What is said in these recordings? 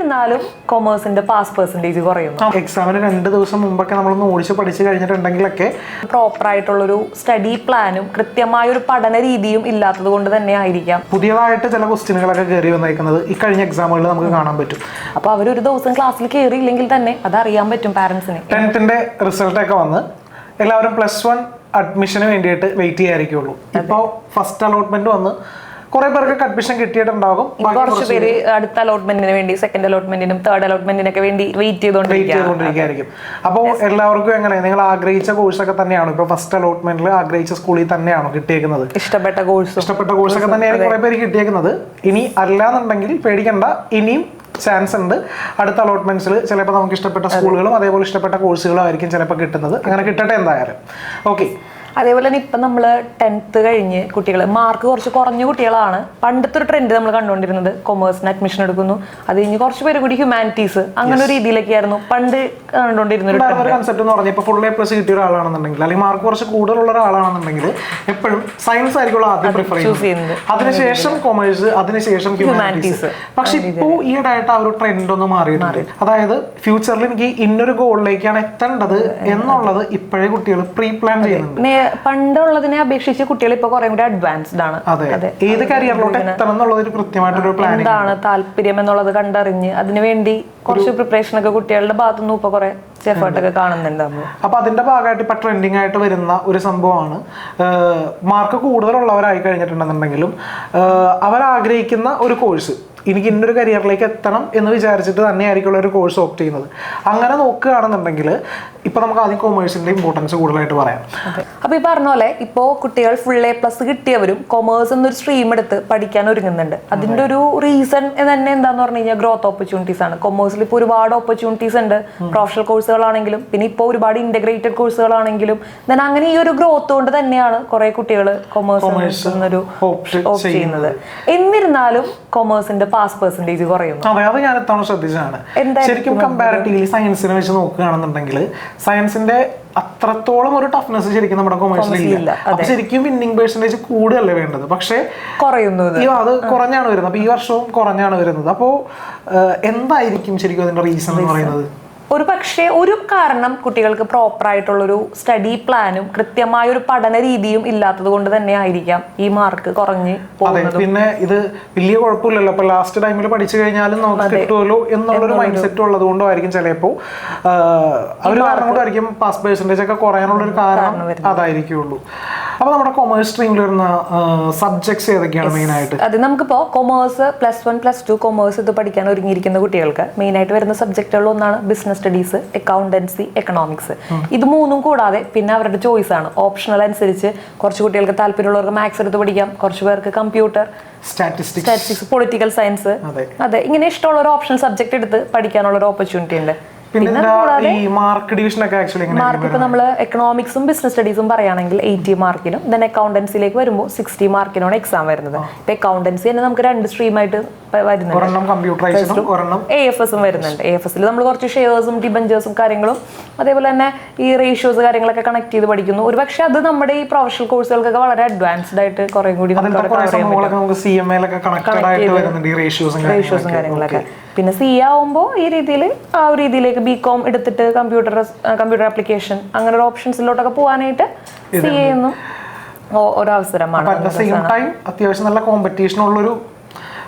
എന്നിരുന്നാലും കൊമേഴ്സിന്റെ pass percentage കുറയുന്നു. എക്സാമിന് 2 ദിവസം മുമ്പൊക്കെ നമ്മളൊന്ന് ഓടിച്ച് പഠിച്ചു കഴിഞ്ഞിട്ടുണ്ടെങ്കിലൊക്കെ പ്രോപ്പർ ആയിട്ടുള്ളൊരു സ്റ്റഡി പ്ലാനും കൃത്യമായ ഒരു പഠന രീതിയും ഇല്ലാത്തത് കൊണ്ട് തന്നെ ആയിരിക്കാം പുതിയതായിട്ട് ചില ക്വസ്റ്റ്യനുകളൊക്കെ കയറി വന്നേക്കുന്നത് ഈ കഴിഞ്ഞ എക്സാമുകളിൽ നമുക്ക് കാണാൻ പറ്റും. അപ്പൊ അവരൊരു ദിവസം ക്ലാസ്സിൽ കയറിയില്ലെങ്കിൽ തന്നെ അത് അറിയാൻ പറ്റും പാരന്റ്സിന്. 10th റിസൾട്ടൊക്കെ വന്ന് എല്ലാവരും +1 അഡ്മിഷന് വേണ്ടിയിട്ട് വെയിറ്റ് ചെയ്യാതിരിക്കുള്ളൂ. ഇപ്പോൾ ഫസ്റ്റ് അലോട്ട്മെന്റ് വന്ന് കുറെ പേർക്ക് അഡ്മിഷൻ കിട്ടിയിട്ടുണ്ടാകും. കുറച്ച് പേര് അടുത്ത അലോട്ട്മെന്റിന് വേണ്ടി, സെക്കൻഡ് അലോട്ട്മെന്റിനും തേർഡ് അലോട്ട്മെന്റിനൊക്കെ വേണ്ടി വെയിറ്റ് ചെയ്തുകൊണ്ടിരിക്കും. അപ്പോൾ എല്ലാവർക്കും എങ്ങനെ നിങ്ങൾ ആഗ്രഹിച്ച കോഴ്സൊക്കെ തന്നെയാണോ ഇപ്പോൾ ഫസ്റ്റ് അലോട്ട്മെന്റിൽ ആഗ്രഹിച്ച സ്കൂളിൽ തന്നെയാണോ കിട്ടിയേക്കുന്നത്? ഇഷ്ടപ്പെട്ട കോഴ്സൊക്കെ തന്നെയാണ് കുറെ പേര് കിട്ടിയേക്കുന്നത്. ഇനി അല്ലാന്നുണ്ടെങ്കിൽ പേടിക്കണ്ട, ഇനിയും ചാൻസ് ഉണ്ട്. അടുത്ത അലോട്ട്മെന്റ്സിൽ ചിലപ്പോൾ നമുക്ക് ഇഷ്ടപ്പെട്ട സ്കൂളുകളും അതേപോലെ ഇഷ്ടപ്പെട്ട കോഴ്സുകളും ആയിരിക്കും ചിലപ്പോൾ കിട്ടുന്നത്. അങ്ങനെ കിട്ടട്ടെ എന്തായാലും. ഓക്കെ. അതേപോലെ തന്നെ ഇപ്പം നമ്മൾ 10th കഴിഞ്ഞ് കുട്ടികൾ മാർക്ക് കുറച്ച് കുറഞ്ഞ കുട്ടികളാണ്. പണ്ടത്തെ ഒരു ട്രെൻഡ് നമ്മൾ കണ്ടുകൊണ്ടിരുന്നത് കൊമേഴ്സിന് അഡ്മിഷൻ എടുക്കുന്നു, അത് കഴിഞ്ഞ് കുറച്ച് പേര് കൂടി ഹ്യൂമാനിറ്റീസ്, അങ്ങനെ ഒരു രീതിയിലൊക്കെ ആയിരുന്നു പണ്ട് കണ്ടുകൊണ്ടിരുന്ന ഒരു കൺസെപ്റ്റ് എന്ന് പറഞ്ഞാൽ ഇപ്പോൾ ഫുൾ A+ കിട്ടിയ ഒരാളാണെന്നുണ്ടെങ്കിൽ അല്ലെങ്കിൽ മാർക്ക് കുറച്ച് കൂടുതലുള്ള ഒരാളാണെന്നുണ്ടെങ്കിൽ എപ്പോഴും സയൻസ് ആയിരിക്കും ആദ്യം പ്രിഫർ ചെയ്യുന്നത്, അതിനുശേഷം കൊമേഴ്സ്, അതിനുശേഷം ഹ്യൂമാനിറ്റീസ്. പക്ഷെ ഇപ്പോൾ ഈയിടെയായിട്ട് ആ ഒരു ട്രെൻഡ് ഒന്ന് മാറിയിട്ടുണ്ട്. അതായത് ഫ്യൂച്ചറിൽ എനിക്ക് ഇന്നൊരു ഗോളിലേക്കാണ് എത്തേണ്ടത് എന്നുള്ളത് ഇപ്പോഴേ കുട്ടികൾ പ്രീ പ്ലാൻ ചെയ്യുന്നുണ്ട്. പണ്ടുള്ളതിനെ അപേക്ഷിച്ച് കുട്ടികൾ ഇപ്പൊ കുറെ കൂടി അഡ്വാൻസ്ഡ് ആണ്. ഏത് കരിയറിലോട്ട് എത്തണം എന്നുള്ളത് ഒരു കൃത്യമായിട്ടൊരു പ്ലാൻ, എന്താണ് താല്പര്യം എന്നുള്ളത് കണ്ടറിഞ്ഞ് അതിനുവേണ്ടി കുറച്ച് പ്രിപ്പറേഷൻ ഒക്കെ കുട്ടികളുടെ ഭാഗത്തുനിന്ന് ഇപ്പൊ കുറെ എഫേർട്ടൊക്കെ കാണുന്നുണ്ട്. അപ്പൊ അതിന്റെ ഭാഗമായിട്ട് ഇപ്പൊ ട്രെൻഡിങ് ആയിട്ട് വരുന്ന ഒരു സംഭവമാണ് മാർക്ക് കൂടുതലുള്ളവരായി കഴിഞ്ഞിട്ടുണ്ടെന്നുണ്ടെങ്കിലും അവരാഗ്രഹിക്കുന്ന ഒരു കോഴ്സ്, എനിക്ക് ഇന്നൊരു കരിയറിലേക്ക് എത്തണം എന്ന് വിചാരിച്ചിട്ട് തന്നെയായിരിക്കും ഒരു കോഴ്സ് ഓപ്റ്റ് ചെയ്യുന്നത്. അങ്ങനെ നോക്കുകയാണെന്നുണ്ടെങ്കിൽ ഇപ്പൊ നമുക്ക് ആദ്യം കൊമേഴ്സിന്റെ ഇമ്പോർട്ടൻസ് കൂടുതലായിട്ട് പറയാം. അപ്പൊ ഈ പറഞ്ഞ പോലെ ഇപ്പോ കുട്ടികൾ ഫുൾ A+ കിട്ടിയവരും കൊമേഴ്സ് എന്നൊരു സ്ട്രീം എടുത്ത് പഠിക്കാൻ ഒരുങ്ങുന്നുണ്ട്. അതിന്റെ ഒരു റീസൺ തന്നെ എന്താന്ന് പറഞ്ഞു കഴിഞ്ഞാൽ ഗ്രോത്ത് ഓപ്പർച്യൂണിറ്റീസ് ആണ്. കൊമേഴ്സിൽ ഇപ്പോൾ ഒരുപാട് ഓപ്പർച്യൂണിറ്റീസ് ഉണ്ട്, പ്രൊഫഷണൽ കോഴ്സുകളാണെങ്കിലും പിന്നെ ഇപ്പോൾ ഒരുപാട് ഇന്റഗ്രേറ്റഡ് കോഴ്സുകളാണെങ്കിലും. അങ്ങനെ ഈ ഒരു ഗ്രോത്ത് കൊണ്ട് തന്നെയാണ് കുറെ കുട്ടികൾ കൊമേഴ്സ് എന്നൊരു ഓപ്റ്റ് ചെയ്യുന്നത്. എന്നിരുന്നാലും കൊമേഴ്സിന്റെ പാസ് പെർസെന്റേജ് കുറയുന്നു. അതെ, അത് ഞാൻ എത്തവണ ശ്രദ്ധിച്ചതാണ്. ശരിക്കും കമ്പാരിറ്റീവ്ലി സയൻസിനെ വെച്ച് നോക്കുകയാണെന്നുണ്ടെങ്കിൽ സയൻസിന്റെ അത്രത്തോളം ഒരു ടഫ്നെസ് ശരിക്കും നമ്മുടെ കൊമേഴ്സിലില്ല. അപ്പൊ ശരിക്കും വിന്നിംഗ് പെർസെന്റേജ് കൂടുതലല്ലേ വേണ്ടത്, പക്ഷെ അത് കുറഞ്ഞാണ് വരുന്നത്. അപ്പൊ ഈ വർഷവും കുറഞ്ഞാണ് വരുന്നത്. അപ്പോ എന്തായിരിക്കും ശരിക്കും അതിന്റെ റീസൺ എന്ന് പറയുന്നത്? ഒരു പക്ഷേ ഒരു കാരണം കുട്ടികൾക്ക് പ്രോപ്പർ ആയിട്ടുള്ളൊരു സ്റ്റഡി പ്ലാനും കൃത്യമായ ഒരു പഠന രീതിയും ഇല്ലാത്തത് കൊണ്ട് തന്നെ ആയിരിക്കാം ഈ മാർക്ക് കുറഞ്ഞ് പോകുന്നത്. പിന്നെ ഇത് വലിയ കുഴപ്പമില്ലല്ലോ, അപ്പൊ ലാസ്റ്റ് ടൈമിൽ പഠിച്ചു കഴിഞ്ഞാലും നമുക്ക് കിട്ടുമല്ലോ എന്നുള്ളൊരു മൈൻഡ് സെറ്റ് ഉള്ളത് കൊണ്ടായിരിക്കും ചിലപ്പോ അവർ കാരണം കൊണ്ടായിരിക്കും പാസ് പെർസെന്റേജ് ഒക്കെ കുറയാനുള്ളൊരു കാരണം അതായിരിക്കുള്ളൂ. അപ്പൊ നമ്മുടെ കൊമേഴ്സ് സ്ട്രീമിൽ വരുന്ന സബ്ജക്ട്സ് ഏതൊക്കെയാണ് മെയിൻ ആയിട്ട്? അത് നമുക്കിപ്പോ കൊമേഴ്സ് +1 +2 കൊമേഴ്സ് ഇത് പഠിക്കാൻ ഒരുങ്ങിയിരിക്കുന്ന കുട്ടികൾക്ക് മെയിൻ ആയിട്ട് വരുന്ന സബ്ജക്റ്റുകളിൽ ഒന്നാണ് ബിസിനസ് സ്റ്റഡീസ്, അക്കൗണ്ടൻസി, എക്കണോമിക്സ്. ഇത് മൂന്നും കൂടാതെ പിന്നെ അവരുടെ ചോയ്സ് ആണ്, ഓപ്ഷണൽ അനുസരിച്ച് കുറച്ച് കുട്ടികൾക്ക് താല്പര്യമുള്ളവർക്ക് മാത്സ് എടുത്ത് പഠിക്കാം, കുറച്ച് പേർക്ക് കമ്പ്യൂട്ടർ, സ്റ്റാറ്റിസ്റ്റിക്സ്, പൊളിറ്റിക്കൽ സയൻസ്, അതെ ഇങ്ങനെ ഇഷ്ടമുള്ള ഒരു ഓപ്ഷണൽ സബ്ജക്ട് എടുത്ത് പഠിക്കാനുള്ള ഒരു ഓപ്പർച്യൂണിറ്റി ഉണ്ട്. മാർക്ക് ഇപ്പൊ നമ്മള് എക്കണോമിക്സും ബിസിനസ് സ്റ്റഡീസും പറയുകയാണെങ്കിൽ 80 മാർക്കിനും ദെൻ അക്കൗണ്ടൻസിയിലേക്ക് വരുമ്പോൾ 60 മാർക്കിനാണ് എക്സാം വരുന്നത്. ഇപ്പൊ അക്കൗണ്ടൻസി തന്നെ നമുക്ക് 2 സ്ട്രീമായിട്ട് വരുന്നുണ്ട്. AFSഉം വരുന്നുണ്ട്. AFSൽ നമ്മൾ കുറച്ച് ഷെയർസും ഡിബഞ്ചേഴ്സും കാര്യങ്ങളും അതേപോലെ തന്നെ ഈ റേഷ്യോസ് കാര്യങ്ങളൊക്കെ കണക്ട് ചെയ്ത് പഠിക്കുന്നു. ഒരു പക്ഷെ അത് നമ്മുടെ ഈ പ്രൊഫഷണൽ കോഴ്സുകൾക്കൊക്കെ വളരെ അഡ്വാൻസ്ഡ് ആയിട്ട് കുറെ കൂടി റേഷ്യോസും കാര്യങ്ങളൊക്കെ. പിന്നെ CA ആവുമ്പോൾ ഈ രീതിയിൽ ആ ഒരു രീതിയിലേക്ക് BCom എടുത്തിട്ട് കമ്പ്യൂട്ടർ ആപ്ലിക്കേഷൻ അങ്ങനെ ഒരു ഓപ്ഷൻസിലോട്ടൊക്കെ പോകാനായിട്ട് CA എന്നും ഒരവസരമാണ്. അത്യാവശ്യം നല്ല കോമ്പറ്റീഷൻ ഉള്ളൊരു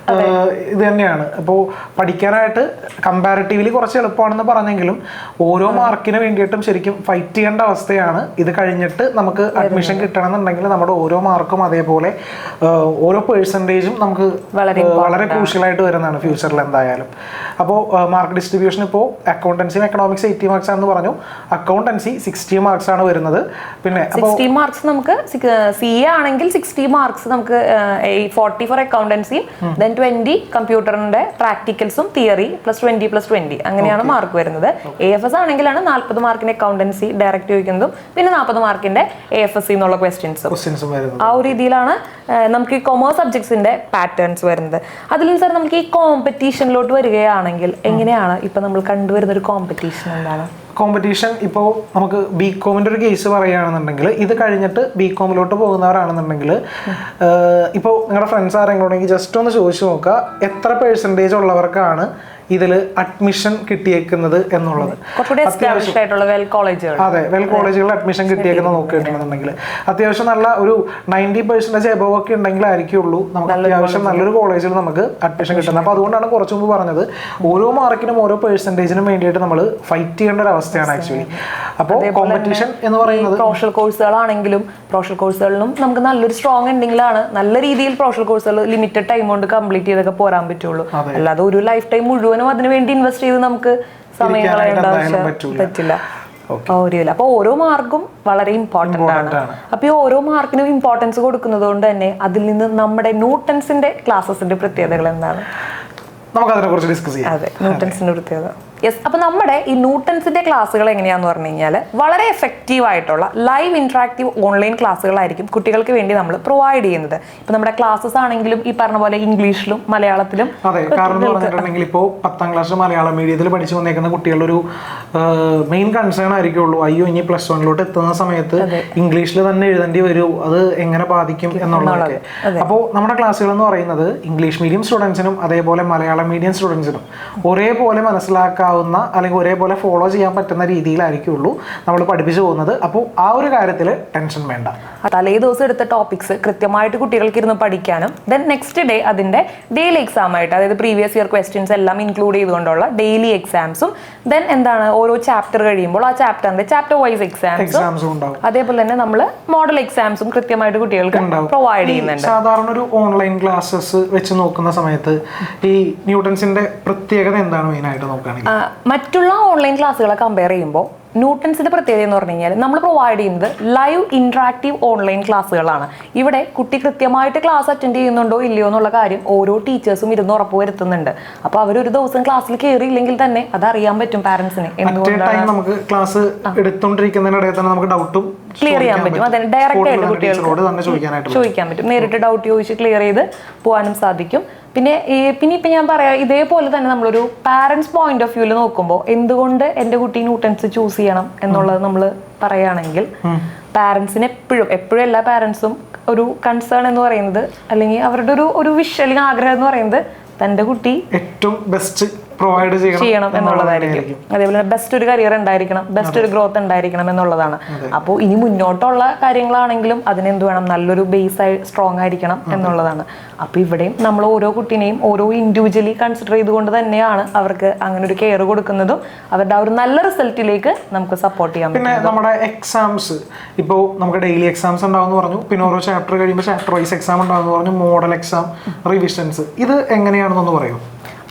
ഇത് തന്നെയാണ്. അപ്പോൾ പഠിക്കാനായിട്ട് കമ്പാരിറ്റീവ്ലി കുറച്ച് എളുപ്പമാണെന്ന് പറഞ്ഞെങ്കിലും ഓരോ മാർക്കിന് വേണ്ടിയിട്ടും ശരിക്കും ഫൈറ്റ് ചെയ്യേണ്ട അവസ്ഥയാണ്. ഇത് കഴിഞ്ഞിട്ട് നമുക്ക് അഡ്മിഷൻ കിട്ടണമെന്നുണ്ടെങ്കിൽ നമ്മുടെ ഓരോ മാർക്കും അതേപോലെ ഓരോ പെർസെൻറ്റേജും നമുക്ക് വളരെ ക്രൂഷ്യലായിട്ട് വരുന്നതാണ് ഫ്യൂച്ചറിൽ എന്തായാലും. അപ്പോൾ മാർക്ക് ഡിസ്ട്രിബ്യൂഷൻ ഇപ്പോൾ അക്കൗണ്ടൻസിയും എക്കണോമിക്സ് 80 മാർക്സ് ആണെന്ന് പറഞ്ഞു, അക്കൗണ്ടൻസി 60 മാർക്സ് ആണ് വരുന്നത്. പിന്നെ 60 മാർക്സ് നമുക്ക് CA ആണെങ്കിൽ 60 മാർക്സ് നമുക്ക് 40 ഫോർ അക്കൗണ്ടൻസിയും ദെൻ 20 കമ്പ്യൂട്ടറിന്റെ പ്രാക്ടിക്കൽസും തിയറി +20 അങ്ങനെയാണ് മാർക്ക് വരുന്നത്. AFS ആണെങ്കിലാണ് 40 മാർക്കിന്റെ അക്കൗണ്ടൻസി ഡയറക്റ്റ് ചോദിക്കുന്നതും പിന്നെ 40 മാർക്കിന്റെ AFSC എന്നുള്ള ക്വസ്റ്റ്യൻസും. ആ ഒരു രീതിയിലാണ് നമുക്ക് ഈ കൊമേഴ്സ് സബ്ജക്ട്സിന്റെ പാറ്റേൺസ് വരുന്നത്. അതിൽ സാർ നമുക്ക് ഈ കോമ്പറ്റീഷനിലോട്ട് വരികയാണെങ്കിൽ എങ്ങനെയാണ് ഇപ്പൊ നമ്മൾ കണ്ടുവരുന്ന ഒരു കോമ്പറ്റീഷൻ എന്താണ്? കോമ്പറ്റീഷൻ ഇപ്പോൾ നമുക്ക് BComന്റെ ഒരു കേസ് പറയുകയാണെന്നുണ്ടെങ്കിൽ ഇത് കഴിഞ്ഞിട്ട് BComലോട്ട് പോകുന്നവരാണെന്നുണ്ടെങ്കിൽ ഇപ്പോൾ നിങ്ങളുടെ ഫ്രണ്ട്സ് ആരെങ്കിലും ഉണ്ടെങ്കിൽ ജസ്റ്റ് ഒന്ന് ചോദിച്ചു നോക്കുക എത്ര പെർസെൻറ്റേജ് ഉള്ളവർക്കാണ് ഇതിൽ അഡ്മിഷൻ കിട്ടിയേക്കുന്നത് എന്നുള്ളത്. അതെ, വെൽ കോളേജുകളിൽ അഡ്മിഷൻ കിട്ടിയേക്കുന്നത് നോക്കിയിട്ടുണ്ടെന്നുണ്ടെങ്കിൽ അത്യാവശ്യം നല്ല ഒരു 90% എബവ് ഒക്കെ ഉണ്ടെങ്കിലായിരിക്കുള്ളൂ നമുക്ക് അത്യാവശ്യം നല്ലൊരു കോളേജിൽ നമുക്ക് അഡ്മിഷൻ കിട്ടുന്നത്. അപ്പോൾ അതുകൊണ്ടാണ് കുറച്ച് മുമ്പ് പറഞ്ഞത് ഓരോ മാർക്കിനും ഓരോ പെർസെൻറ്റേജിനും വേണ്ടിയിട്ട് നമ്മൾ ഫൈറ്റ് ചെയ്യേണ്ട ഒരു അവസ്ഥയാണ് ആക്ച്വലി. അപ്പോൾ കോമ്പറ്റീഷൻ എന്ന് പറയുന്നത് പ്രൊഫഷണൽ കോഴ്സുകളാണെങ്കിലും പ്രൊഫഷണൽ കോഴ്സുകളിലും നമുക്ക് നല്ലൊരു സ്ട്രോങ് ഉണ്ടെങ്കിലാണ് നല്ല രീതിയിൽ പ്രൊഫഷണൽ കോഴ്സുകൾ ലിമിറ്റഡ് ടൈം കൊണ്ട് കംപ്ലീറ്റ് ചെയ്തൊക്കെ പോരാൻ പറ്റുള്ളൂ. അല്ലാതെ ഒരു ലൈഫ് ടൈം മുഴുവനും അതിന് വേണ്ടി ഇൻവെസ്റ്റ് ചെയ്ത് നമുക്ക് സമയം കളയേണ്ട ആവശ്യം പറ്റില്ല. അപ്പൊ ഓരോ മാർക്കും വളരെ ഇമ്പോർട്ടന്റ് ആണ്. അപ്പൊ ഈ ഓരോ മാർക്കിനും ഇമ്പോർട്ടൻസ് കൊടുക്കുന്നത് കൊണ്ട് തന്നെ അതിൽ നിന്ന് നമ്മുടെ ന്യൂട്ടൺസിന്റെ ക്ലാസ്സസിന്റെ പ്രത്യേകതകൾ എന്താണ്? നമുക്ക് അതിനെ കുറിച്ച് ഡിസ്കസ് ചെയ്യാം. അതെ, ന്യൂട്ടൺസിന്റെ പ്രത്യേകത. യെസ്, അപ്പൊ നമ്മുടെ ഈ ന്യൂട്ടൺസിന്റെ ക്ലാസ്സുകൾ എങ്ങനെയാന്ന് പറഞ്ഞു കഴിഞ്ഞാൽ വളരെ എഫക്റ്റീവ് ആയിട്ടുള്ള ലൈവ് ഇന്ററാക്റ്റീവ് ഓൺലൈൻ ക്ലാസ്സുകളായിരിക്കും കുട്ടികൾക്ക് വേണ്ടി നമ്മൾ പ്രൊവൈഡ് ചെയ്യുന്നത്. ഇപ്പൊ നമ്മുടെ ക്ലാസ്സസ് ആണെങ്കിലും ഈ പറഞ്ഞ പോലെ ഇംഗ്ലീഷിലും മലയാളത്തിലും. അതെ, കാരണം പറഞ്ഞിട്ടുണ്ടെങ്കിൽ ഇപ്പോൾ 10ാം ക്ലാസ് മലയാളം മീഡിയത്തിൽ പഠിച്ചു വന്നേക്കുന്ന കുട്ടികളുടെ ഒരു മെയിൻ കൺസേൺ ആയിരിക്കുള്ളൂ, അയ്യോ ഇനി +1 എത്തുന്ന സമയത്ത് ഇംഗ്ലീഷിൽ തന്നെ എഴുതേണ്ടി വരൂ, അത് എങ്ങനെ ബാധിക്കും എന്നുള്ളതൊക്കെ. അപ്പോൾ നമ്മുടെ ക്ലാസ്സുകൾ എന്ന് പറയുന്നത് ഇംഗ്ലീഷ് മീഡിയം സ്റ്റുഡൻസിനും അതേപോലെ മലയാളം മീഡിയം സ്റ്റുഡൻസിനും ഒരേപോലെ മനസ്സിലാക്കാൻ അല്ലെങ്കിൽ ഒരേപോലെ ഫോളോ ചെയ്യാൻ പറ്റുന്ന രീതിയിലായിരിക്കുള്ളൂ നമ്മൾ പഠിപ്പിച്ചു പോകുന്നത്. അപ്പോൾ ആ ഒരു കാര്യത്തിൽ ടെൻഷൻ വേണ്ട. തലേ ദിവസം എടുത്ത ടോപ്പിക്സ് കൃത്യമായിട്ട് കുട്ടികൾക്ക് ഇരുന്ന് പഠിക്കാനും ദെൻ നെക്സ്റ്റ് ഡേ അതിന്റെ ഡെയിലി എക്സാം ആയിട്ട്, അതായത് പ്രീവിയസ് ഇയർ ക്വസ്റ്റ്യൻസ് എല്ലാം ഇൻക്ലൂഡ് ചെയ്തുകൊണ്ടുള്ള ഡെയിലി എക്സാംസും ദെൻ എന്താണ് ഓരോ ചാപ്റ്റർ കഴിയുമ്പോൾ ആ ചാപ്റ്ററിന്റെ ചാപ്റ്റർ വൈസ് എക്സാംസും ഉണ്ടാവും. അതേപോലെ തന്നെ നമ്മൾ മോഡൽ എക്സാംസും കൃത്യമായിട്ട് കുട്ടികൾക്ക് പ്രൊവൈഡ് ചെയ്യുന്നുണ്ട്. സാധാരണ ഒരു ഓൺലൈൻ ക്ലാസ്സസ് വെച്ച് നോക്കുന്ന സമയത്ത് ഈ ന്യൂട്ടൺസിന്റെ പ്രത്യേകത എന്താണ് മെയിൻ ആയിട്ട് നോക്കുകയാണെങ്കിൽ? മറ്റുള്ള ഓൺലൈൻ ക്ലാസ്സുകളെ കമ്പയർ ചെയ്യുമ്പോൾ ന്യൂട്ടൺസിന്റെ പ്രത്യേകത എന്ന് പറഞ്ഞു കഴിഞ്ഞാൽ നമ്മൾ പ്രൊവൈഡ് ചെയ്യുന്നത് ലൈവ് ഇന്ററാക്റ്റീവ് ഓൺലൈൻ ക്ലാസ്സുകളാണ്. ഇവിടെ കുട്ടി കൃത്യമായിട്ട് ക്ലാസ് അറ്റൻഡ് ചെയ്യുന്നുണ്ടോ ഇല്ലയോ എന്നുള്ള കാര്യം ഓരോ ടീച്ചേഴ്സും ഇരുന്ന് ഉറപ്പുവരുത്തുന്നുണ്ട്. അപ്പൊ അവരൊരു ദിവസം ക്ലാസ്സിൽ കയറിയില്ലെങ്കിൽ തന്നെ അത് അറിയാൻ പറ്റും പാരന്റ്സിന്. നമുക്ക് ക്ലാസ് എടുത്തോണ്ടിരിക്കുന്നതിനിടയിൽ തന്നെ നമുക്ക് ഡൗട്ടും ക്ലിയർ ചെയ്യാൻ പറ്റും. അതെ, ഡയറക്റ്റ് ആയിട്ട് കുട്ടികൾക്ക് ചോദിക്കാൻ പറ്റും. നേരിട്ട് ഡൗട്ട് ചോദിച്ച് ക്ലിയർ ചെയ്ത് പോകാനും സാധിക്കും. പിന്നെ ഇപ്പൊ ഞാൻ പറയാം, ഇതേപോലെ തന്നെ നമ്മളൊരു പാരന്റ്സ് പോയിന്റ് ഓഫ് വ്യൂല് നോക്കുമ്പോൾ എന്തുകൊണ്ട് എന്റെ കുട്ടി ന്യൂട്ടൺസ് ചൂസ് ചെയ്യണം എന്നുള്ളത് നമ്മൾ പറയുകയാണെങ്കിൽ പാരന്റ്സിന് എപ്പോഴും എല്ലാ പാരന്റ്സും ഒരു കൺസേൺ എന്ന് പറയുന്നത്, അല്ലെങ്കിൽ അവരുടെ ഒരു വിഷ് അല്ലെങ്കിൽ ആഗ്രഹം എന്ന് പറയുന്നത് തന്റെ കുട്ടി ഏറ്റവും ബെസ്റ്റ് പ്രൊവൈഡ് ചെയ്യണം എന്നുള്ളതായിരിക്കും. അതേപോലെ ബെസ്റ്റ് ഒരു കരിയർ ഉണ്ടായിരിക്കണം, ബെസ്റ്റ് ഒരു ഗ്രോത്ത് ഉണ്ടായിരിക്കണം എന്നുള്ളതാണ്. അപ്പോൾ ഇനി മുന്നോട്ടുള്ള കാര്യങ്ങളാണെങ്കിലും അതിനെന്ത് വേണം, നല്ലൊരു ബേസ് ആയി സ്ട്രോങ് ആയിരിക്കണം എന്നുള്ളതാണ്. അപ്പൊ ഇവിടെയും നമ്മൾ ഓരോ കുട്ടീനെയും ഓരോ ഇൻഡിവിജ്വലി കൺസിഡർ ചെയ്തുകൊണ്ട് തന്നെയാണ് അവർക്ക് അങ്ങനെ ഒരു കെയർ കൊടുക്കുന്നതും അവരുടെ ആ ഒരു നല്ല റിസൾട്ടിലേക്ക് നമുക്ക് സപ്പോർട്ട് ചെയ്യാൻ പറ്റും. പിന്നെ നമ്മുടെ എക്സാംസ് ഇപ്പോൾ നമുക്ക് ഡെയിലി എക്സാംസ് ഉണ്ടാവും പറഞ്ഞു, പിന്നെ ഓരോ ചാപ്റ്റർ കഴിയുമ്പോൾ ചാപ്റ്റർ വൈസ് എക്സാം ഉണ്ടാവും പറഞ്ഞു, മോഡൽ എക്സാം, റിവിഷൻസ്, ഇത് എങ്ങനെയാണെന്നൊന്ന് പറയും?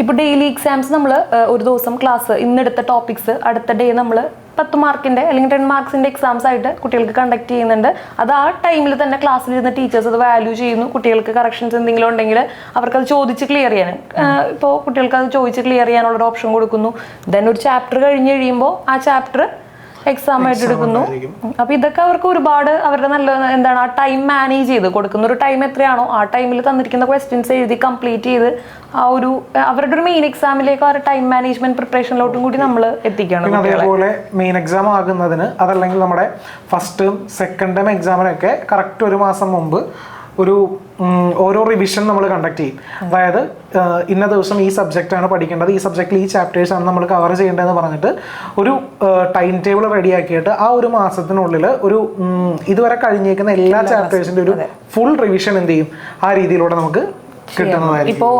ഇപ്പോൾ ഡെയിലി എക്സാംസ് നമ്മൾ ഒരു ദിവസം ക്ലാസ് ഇന്നെടുത്ത ടോപ്പിക്സ് അടുത്ത ഡേ നമ്മൾ 10 മാർക്കിന്റെ അല്ലെങ്കിൽ 10 മാർക്സിന്റെ എക്സാംസ് ആയിട്ട് കുട്ടികൾക്ക് കണ്ടക്ട് ചെയ്യുന്നുണ്ട്. അത് ആ ടൈമിൽ തന്നെ ക്ലാസ്സിലിരുന്ന ടീച്ചേഴ്സ് അത് വാല്യൂ ചെയ്യുന്നു. കുട്ടികൾക്ക് കറക്ഷൻസ് എന്തെങ്കിലും ഉണ്ടെങ്കിൽ അവർക്കത് ചോദിച്ച് ക്ലിയർ ചെയ്യാൻ, ഇപ്പോൾ കുട്ടികൾക്ക് അത് ചോദിച്ച് ക്ലിയർ ചെയ്യാനുള്ള ഒരു ഓപ്ഷൻ കൊടുക്കുന്നു. ദെൻ ഒരു ചാപ്റ്റർ കഴിഞ്ഞ് കഴിയുമ്പോൾ ആ ചാപ്റ്റർ എക്സാം ആയിട്ട് എടുക്കുന്നു. അപ്പൊ ഇതൊക്കെ അവർക്ക് ഒരുപാട് അവരുടെ നല്ല എന്താണ് ആ ടൈം മാനേജ് ചെയ്ത് കൊടുക്കുന്ന ഒരു ടൈം എത്രയാണോ ആ ടൈമിൽ തന്നിരിക്കുന്ന ക്വസ്റ്റ്യൻസ് എഴുതി കംപ്ലീറ്റ് ചെയ്ത് ആ ഒരു അവരുടെ ഒരു മെയിൻ എക്സാമിലേക്ക് ആ ഒരു ടൈം മാനേജ്മെന്റ് പ്രിപ്പറേഷനിലോട്ടും കൂടി നമ്മൾ എത്തിക്കണം. അതേപോലെ മെയിൻ എക്സാം ആകുന്നതിന് അതല്ലെങ്കിൽ നമ്മുടെ ഫസ്റ്റ് ടേം സെക്കൻഡ് ടേം എക്സാമിനൊക്കെ കറക്റ്റ് ഒരു മാസം മുമ്പ് ഓരോ റിവിഷൻ നമ്മൾ കണ്ടക്ട് ചെയ്യും. അതായത് ഇന്ന ദിവസം ഈ സബ്ജക്റ്റ് ആണ് പഠിക്കേണ്ടത്, ഈ സബ്ജക്റ്റിൽ ഈ ചാപ്റ്റേഴ്സ് ആണ് നമ്മൾ കവർ ചെയ്യേണ്ടതെന്ന് പറഞ്ഞിട്ട് ഒരു ടൈം ടേബിൾ റെഡിയാക്കിയിട്ട് ആ ഒരു മാസത്തിനുള്ളിൽ ഒരു ഇതുവരെ കഴിഞ്ഞേക്കുന്ന എല്ലാ ചാപ്റ്റേഴ്സിന്റെ ഒരു ഫുൾ റിവിഷൻ എന്ത് ചെയ്യും, ആ രീതിയിലൂടെ നമുക്ക് ഇപ്പോൾ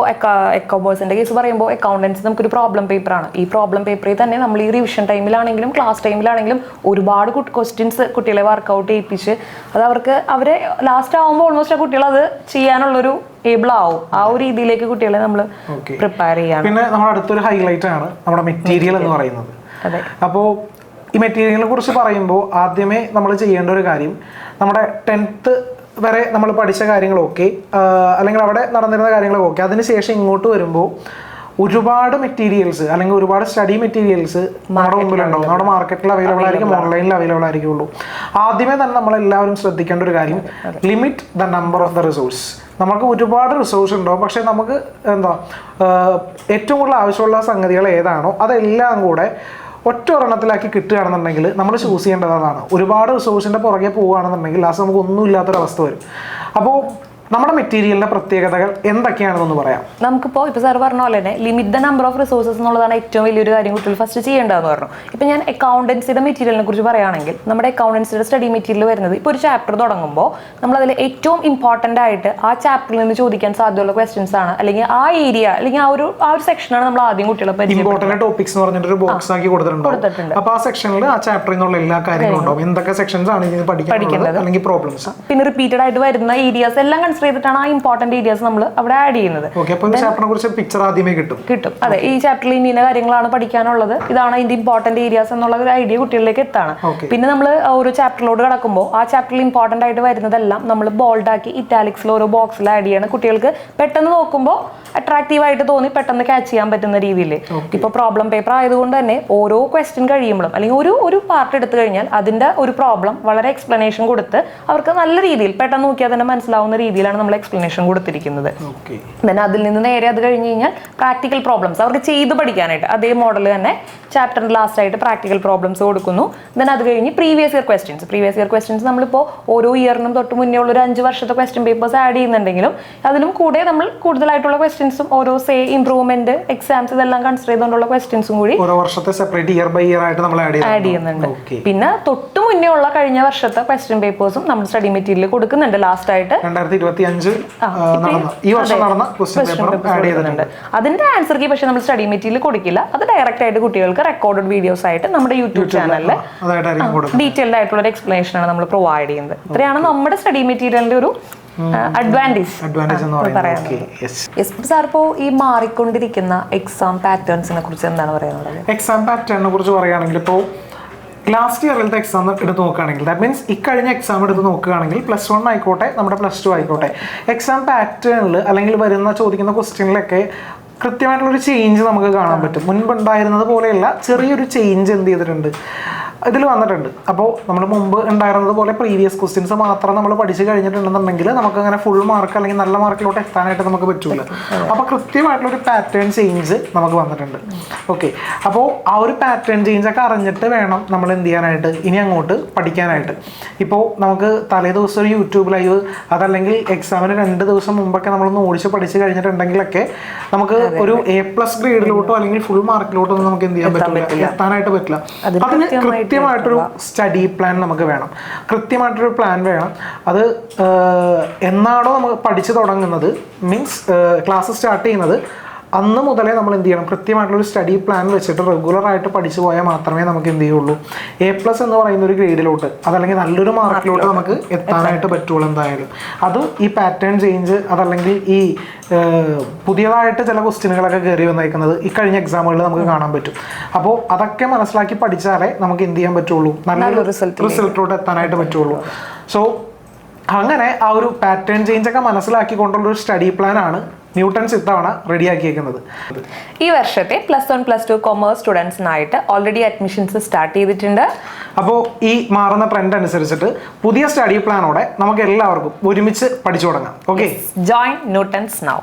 എക്കോബോസിന്റെ കേസ് പറയുമ്പോൾ അക്കൗണ്ടൻസി നമുക്കൊരു പ്രോബ്ലം പേപ്പറാണ്. ഈ പ്രോബ്ലം പേപ്പറിൽ തന്നെ നമ്മൾ ഈ റിവിഷൻ ടൈമിലാണെങ്കിലും ക്ലാസ് ടൈമിലാണെങ്കിലും ഒരുപാട് ക്വസ്റ്റ്യൻസ് കുട്ടികളെ വർക്കൗട്ട് ചെയ്യിപ്പിച്ച് അത് അവരെ ലാസ്റ്റ് ആവുമ്പോൾ ഓൾമോസ്റ്റ് ആ കുട്ടികൾ അത് ചെയ്യാനുള്ളൊരു ഏബിൾ ആവും. ആ ഒരു രീതിയിലേക്ക് കുട്ടികളെ നമ്മൾ പ്രിപ്പയർ ചെയ്യാം. പിന്നെ നമ്മുടെ അടുത്തൊരു ഹൈലൈറ്റ് ആണ് നമ്മുടെ മെറ്റീരിയൽ എന്ന് പറയുന്നത്. അപ്പോൾ ഈ മെറ്റീരിയലിനെ കുറിച്ച് പറയുമ്പോൾ ആദ്യമേ നമ്മൾ ചെയ്യേണ്ട ഒരു കാര്യം, നമ്മുടെ 10th വരെ നമ്മൾ പഠിച്ച കാര്യങ്ങളൊക്കെ അല്ലെങ്കിൽ അവിടെ നടന്നിരുന്ന കാര്യങ്ങളൊക്കെ അതിനുശേഷം ഇങ്ങോട്ട് വരുമ്പോൾ ഒരുപാട് മെറ്റീരിയൽസ് അല്ലെങ്കിൽ ഒരുപാട് സ്റ്റഡി മെറ്റീരിയൽസ് നമ്മുടെ മുമ്പിലുണ്ടാവും. നമ്മുടെ മാർക്കറ്റിൽ അവൈലബിൾ ആയിരിക്കും, ഓൺലൈനിൽ അവൈലബിൾ ആയിരിക്കുള്ളൂ. ആദ്യമേ തന്നെ നമ്മളെല്ലാവരും ശ്രദ്ധിക്കേണ്ട ഒരു കാര്യം, limit the number of the resource. നമുക്ക് ഒരുപാട് റിസോഴ്സ് ഉണ്ടാവും, പക്ഷെ നമുക്ക് ഏറ്റവും കൂടുതൽ ആവശ്യമുള്ള സംഗതികൾ ഏതാണോ അതെല്ലാം കൂടെ ഒറ്റ ഒരെണ്ണത്തിലാക്കി കിട്ടുകയാണെന്നുണ്ടെങ്കിൽ നമ്മൾ ചൂസ് ചെയ്യേണ്ടത് അതാണ്. ഒരുപാട് റിസോഴ്സിൻ്റെ പുറകെ പോവുകയാണെന്നുണ്ടെങ്കിൽ ലാസ്റ്റ് നമുക്ക് ഒന്നും ഇല്ലാത്തൊരവസ്ഥ വരും. അപ്പോൾ നമ്മുടെ മെറ്റീരിയലിന്റെ പ്രത്യേകതകൾ എന്തൊക്കെയാണെന്ന് പറയാം. നമുക്കിപ്പോൾ ഇപ്പോൾ സാർ പറഞ്ഞ പോലെ തന്നെ limit the number of resources എന്നുള്ളതാണ് ഏറ്റവും വലിയൊരു കാര്യം കുട്ടികൾ ഫസ്റ്റ് ചെയ്യേണ്ടതെന്ന് പറഞ്ഞു. ഇപ്പം ഞാൻ അക്കൗണ്ടൻസിയുടെ മെറ്റീരിയലിനെ കുറിച്ച് പറയുകയാണെങ്കിൽ നമ്മുടെ അക്കൗണ്ടൻസിയുടെ സ്റ്റഡി മെറ്റീരിയൽ വരുന്നത് ഇപ്പോൾ ഒരു ചാപ്റ്റർ തുടങ്ങുമ്പോൾ നമ്മളതിൽ ഏറ്റവും ഇമ്പോർട്ടൻ്റ് ആയിട്ട് ആ ചാപ്റ്ററിൽ നിന്ന് ചോദിക്കാൻ സാധ്യതയുള്ള ക്വസ്റ്റ്യൻസ് ആണ്, അല്ലെങ്കിൽ ആ ഏരിയ അല്ലെങ്കിൽ ആ ഒരു സെക്ഷനാണ് നമ്മൾ ആദ്യം കുട്ടികളെ ഇമ്പോർട്ടന്റ് ടോപ്പിക്സ് എന്ന് പറഞ്ഞിട്ട് ഒരു ബോക്സ് ആക്കി കൊടുത്തിട്ടുണ്ട്. അപ്പോൾ ആ സെക്ഷനിൽ ആ ചാപ്റ്ററിൽ നിന്നുള്ള എല്ലാ കാര്യങ്ങളും ഉണ്ടാവും, എന്തൊക്കെ സെക്ഷൻസ് ആണ് ഇതിന് പഠിക്കേണ്ടത് അല്ലെങ്കിൽ പ്രോബ്ലംസ്, പിന്നെ റിപ്പീറ്റഡ് ആയിട്ട് വരുന്ന ഏരിയാസ് എല്ലാം കൺസിഡർ ചെയ്തിട്ടാണ് ആ ഇമ്പോർട്ടന്റ് ഏരിയാസ് നമ്മൾ അവിടെ ആഡ് ചെയ്യുന്നത്. ചാപ്റ്ററിനെ കുറിച്ച് പിക്ചർ ആദ്യമേ കിട്ടും. അതെ, ഈ ചാപ്റ്ററിൽ ഇന്ന കാര്യങ്ങളാണ് പഠിക്കാനുള്ളത്, ഇതാണ് ഇതിന്റെ ഇമ്പോർട്ടന്റ് ഏരിയാസ് എന്നുള്ള ഒരു ഐഡിയ കുട്ടികളിലേക്ക് എത്താണ്. പിന്നെ നമ്മൾ ഒരു ചാപ്റ്ററിലോട് കടക്കുമ്പോൾ ആ ചാപ്റ്ററിൽ ഇമ്പോർട്ടന്റ് ആയിട്ട് വരുന്നതെല്ലാം നമ്മൾ ബോൾഡ് ആക്കി ഇറ്റാലിക്സിൽ ഓരോ ബോക്സിൽ ആഡ് ചെയ്യണം. കുട്ടികൾക്ക് പെട്ടെന്ന് നോക്കുമ്പോൾ അട്രാക്റ്റീവ് ആയിട്ട് തോന്നി പെട്ടെന്ന് ക്യാച്ച് ചെയ്യാൻ പറ്റുന്ന രീതിയിൽ. ഇപ്പോൾ പ്രോബ്ലം പേപ്പർ ആയതുകൊണ്ട് തന്നെ ഓരോ ക്വസ്റ്റ്യൻ കഴിയുമ്പോഴും അല്ലെങ്കിൽ ഒരു പാർട്ട് എടുത്തു കഴിഞ്ഞാൽ അതിന്റെ ഒരു പ്രോബ്ലം വളരെ എക്സ്പ്ലനേഷൻ കൊടുത്ത് അവർക്ക് നല്ല രീതിയിൽ പെട്ടെന്ന് നോക്കിയാൽ തന്നെ മനസ്സിലാവുന്ന രീതിയിലാണ് നമ്മൾ എക്സ്പ്ലനേഷൻ കൊടുത്തിരിക്കുന്നത്. then അതിൽ നിന്ന് നേരെ അത് കഴിഞ്ഞ് കഴിഞ്ഞാൽ പ്രാക്ടിക്കൽ പ്രോബ്ലംസ് അവർക്ക് ചെയ്ത് പഠിക്കാനായിട്ട് അതേ മോഡൽ തന്നെ ചാപ്റ്ററിന്റെ ലാസ്റ്റ് ആയിട്ട് പ്രാക്ടിക്കൽ പ്രോബ്ലംസ് കൊടുക്കുന്നു. then അത് കഴിഞ്ഞ് പ്രീവിയസ് ഇയർ ക്വസ്റ്റ്യൻസ് നമ്മളിപ്പോൾ ഓരോ ഇയറിനും തൊട്ട് മുന്നേ ഉള്ള ഒരു 5 വർഷത്തെ ക്വസ്റ്റ്യൻ പേപ്പേഴ്സ് ആഡ് ചെയ്യുന്നുണ്ടെങ്കിലും അതിലും കൂടെ നമ്മൾ കൂടുതലായിട്ടുള്ള ക്വസ്റ്റ്യൻസും ഓരോ ഇംപ്രൂവ്മെന്റ് എക്സാംസ് ഇതെല്ലാം കൺസിഡർ ചെയ്തുകൊണ്ടുള്ള ക്വസ്റ്റ്യൻസും കൂടി ഓരോ വർഷത്തെ സെപ്പറേറ്റ് ഇയർ ബൈ ഇയർ ആയിട്ട് നമ്മൾ ആഡ് ചെയ്യുന്നുണ്ട്. പിന്നെ തൊട്ട് മുന്നേ ഉള്ള കഴിഞ്ഞ വർഷത്തെ ക്വസ്റ്റ്യൻ പേപ്പേഴ്സും നമ്മൾ സ്റ്റഡി മെറ്റീരിയൽ കൊടുക്കുന്നുണ്ട്. ലാസ്റ്റ് ആയിട്ട് 2025 ഈ വർഷം നടന്ന ക്വസ്റ്റ്യൻ പേപ്പർ ആഡ് ചെയ്തിട്ടുണ്ട്. അതിന്റെ ആൻസർ കീ പക്ഷേ നമ്മൾ സ്റ്റഡി മെറ്റീരിയൽ കൊടുക്കില്ല, അത് ഡയറക്റ്റ് ആയിട്ട് കുട്ടികൾക്ക് റെക്കോർഡഡ് വീഡിയോസ് ആയിട്ട് നമ്മുടെ യൂട്യൂബ് ചാനലിൽ ഡീറ്റെയിൽഡ് ആയിട്ടുള്ള ഒരു എക്സ്പ്ലനേഷൻ ആണ് നമ്മൾ പ്രൊവൈഡ് ചെയ്യുന്നത്. ഇത്രയാണ് നമ്മുടെ സ്റ്റഡി മെറ്റീരിയലിന്റെ ഒരു അഡ്വാൻറ്റേജ് എന്ന് പറയുന്നത്. സാർ, ഇപ്പോൾ ഈ മാറിക്കൊണ്ടിരിക്കുന്ന എക്സാം പാറ്റേൺസിനെ കുറിച്ച് എന്താണ് പറയാനുള്ളത്? എക്സാം പാറ്റേണിനെ കുറിച്ച് പറയുകയാണെങ്കിൽ ഇപ്പോൾ ലാസ്റ്റ് ഇയറിലത്തെ എക്സാം എടുത്ത് നോക്കുകയാണെങ്കിൽ ദാറ്റ് മീൻസ് ഇക്കഴിഞ്ഞ എക്സാം എടുത്ത് നോക്കുകയാണെങ്കിൽ +1 ആയിക്കോട്ടെ നമ്മുടെ +2 ആയിക്കോട്ടെ, എക്സാം പാറ്റേണിൽ അല്ലെങ്കിൽ ചോദിക്കുന്ന ക്വസ്റ്റ്യനിലൊക്കെ കൃത്യമായിട്ടുള്ളൊരു ചേഞ്ച് നമുക്ക് കാണാൻ പറ്റും. മുൻപുണ്ടായിരുന്നത് പോലെയല്ല, ചെറിയൊരു ചേഞ്ച് എന്ത് ചെയ്തിട്ടുണ്ട് ഇതിൽ വന്നിട്ടുണ്ട്. അപ്പോൾ നമ്മൾ മുമ്പ് ഉണ്ടായിരുന്നത് പോലെ പ്രീവിയസ് ക്വസ്റ്റ്യൻസ് മാത്രം നമ്മൾ പഠിച്ചു കഴിഞ്ഞിട്ടുണ്ടെന്നുണ്ടെങ്കിൽ നമുക്ക് അങ്ങനെ ഫുൾ മാർക്ക് അല്ലെങ്കിൽ നല്ല മാർക്കിലോട്ട് എത്താനായിട്ട് നമുക്ക് പറ്റൂല. അപ്പോൾ കൃത്യമായിട്ടുള്ളൊരു പാറ്റേൺ ചേഞ്ച് നമുക്ക് വന്നിട്ടുണ്ട്. ഓക്കെ, അപ്പോൾ ആ ഒരു പാറ്റേൺ ചേഞ്ച് ഒക്കെ അറിഞ്ഞിട്ട് വേണം നമ്മൾ എന്ത് ചെയ്യാനായിട്ട് ഇനി അങ്ങോട്ട് പഠിക്കാനായിട്ട്. ഇപ്പോൾ നമുക്ക് തലേ ദിവസം ഒരു യൂട്യൂബ് ലൈവ് അതല്ലെങ്കിൽ എക്സാമിന് 2 ദിവസം മുമ്പൊക്കെ നമ്മളൊന്ന് ഓടിച്ച് പഠിച്ചു കഴിഞ്ഞിട്ടുണ്ടെങ്കിലൊക്കെ നമുക്ക് ഒരു A+ ഗ്രേഡിലോട്ടോ അല്ലെങ്കിൽ ഫുൾ മാർക്കിലോട്ടോ ഒന്നും നമുക്ക് എന്ത് ചെയ്യാൻ പറ്റില്ല, എത്താനായിട്ട് പറ്റില്ല. അതിന് കൃത്യമായിട്ടൊരു സ്റ്റഡി പ്ലാൻ നമുക്ക് വേണം, കൃത്യമായിട്ടൊരു പ്ലാൻ വേണം. അത് എന്നാണോ നമ്മൾ പഠിച്ചു തുടങ്ങുന്നത്, മീൻസ് ക്ലാസ് സ്റ്റാർട്ട് ചെയ്യുന്നത് അന്ന് മുതലേ നമ്മൾ എന്ത് ചെയ്യണം, കൃത്യമായിട്ടുള്ളൊരു സ്റ്റഡി പ്ലാൻ വെച്ചിട്ട് റെഗുലറായിട്ട് പഠിച്ചു പോയാൽ മാത്രമേ നമുക്ക് എന്ത് ചെയ്യുള്ളൂ A+ എന്ന് പറയുന്ന ഒരു ഗ്രേഡിലോട്ട് അതല്ലെങ്കിൽ നല്ലൊരു മാർക്കിലോട്ട് നമുക്ക് എത്താനായിട്ട് പറ്റുള്ളൂ. എന്തായാലും അത് ഈ പാറ്റേൺ ചേഞ്ച് അതല്ലെങ്കിൽ ഈ പുതിയതായിട്ട് ചില ക്വസ്റ്റ്യനുകളൊക്കെ കയറി വന്നേക്കുന്നത് ഈ കഴിഞ്ഞ എക്സാമുകളിൽ നമുക്ക് കാണാൻ പറ്റും. അപ്പോൾ അതൊക്കെ മനസ്സിലാക്കി പഠിച്ചാലേ നമുക്ക് എന്ത് ചെയ്യാൻ പറ്റുള്ളൂ, നല്ലൊരു റിസൾട്ടിലോട്ട് എത്താനായിട്ട് പറ്റുള്ളൂ. സോ അങ്ങനെ ആ ഒരു പാറ്റേൺ ചേഞ്ച് ഒക്കെ മനസ്സിലാക്കിക്കൊണ്ടുള്ളൊരു സ്റ്റഡി പ്ലാൻ ആണ് ന്യൂട്ടൺസ് ഇത്തവണ റെഡിയാക്കിയേക്കുന്നത്. ഈ വർഷത്തെ +1 +2 കൊമേഴ്സ് സ്റ്റുഡൻസിനായിട്ട് ഓൾറെഡി അഡ്മിഷൻസ് സ്റ്റാർട്ട് ചെയ്തിട്ടുണ്ട്. അപ്പോൾ ഈ മാറുന്ന ട്രെൻഡ് അനുസരിച്ചിട്ട് പുതിയ സ്റ്റഡി പ്ലാനോടെ നമുക്ക് എല്ലാവർക്കും ഒരുമിച്ച് പഠിച്ചു തുടങ്ങാം. Okay, join Newton's now.